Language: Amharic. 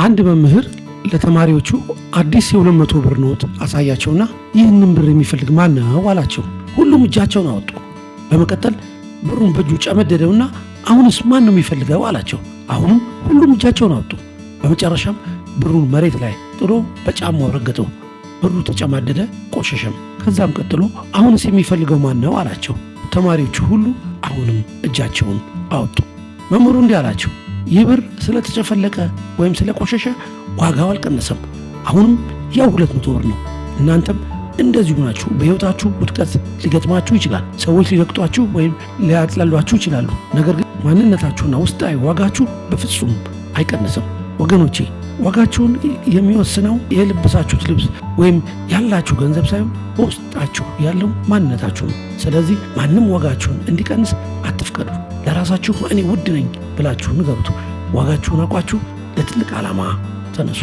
አንድ መምህር ለተማሪዎቹ አዲስ የ200 ብር ኖት አሳያቸውና ይህንን ብር የሚፈልግ ማን ነው አላቸው። ሁሉም እጃቸውን አወጡ። በመቀጠል ብሩን በእጁ ጨመደደውና አሁንስ ማን ነው የሚፈልገው አላቸው። አሁንም ሁሉም እጃቸውን አወጡ። በመጨረሻም ብሩን መሬት ላይ ጥሎ በጫማው ረገጠው። ብሩ ተጨማደደ፣ ቆሸሸም። ከዛም ቀጥሎ አሁንስ የሚፈልገው ማን ነው አላቸው። ተማሪዎቹ ሁሉ አሁንም እጃቸውን አወጡ። መምህሩ እንዲህ አላቸው፣ ይህ ብር ስለተጨፈለቀ ወይም ስለቆሸሸ ዋጋው አልቀነሰም። አሁንም ያው 200 ብር ነው። እናንተም እንደዚሁ ናችሁ። በሕይወታችሁ ውድቀት ሊገጥማችሁ ይችላል። ሰዎች ሊረግጧችሁ ወይም ሊያጥላሏችሁ ይችላሉ። ነገር ግን ማንነታችሁና ውስጣዊ ዋጋችሁ በፍጹም አይቀንስም። ወገኖቼ፣ ዋጋችሁን የሚወስነው የለበሳችሁት ልብስ ወይም ያላችሁ ገንዘብ ሳይሆን በውስጣችሁ ያለው ማንነታችሁ ነው። ስለዚህ ማንም ዋጋችሁን እንዲቀንስ አትፍቀዱ። ለራሳችሁ እኔ ውድ ነኝ ብላችሁ ንገሩት። ዋጋችሁን አውቃችሁ ለትልቅ ዓላማ ተነሱ።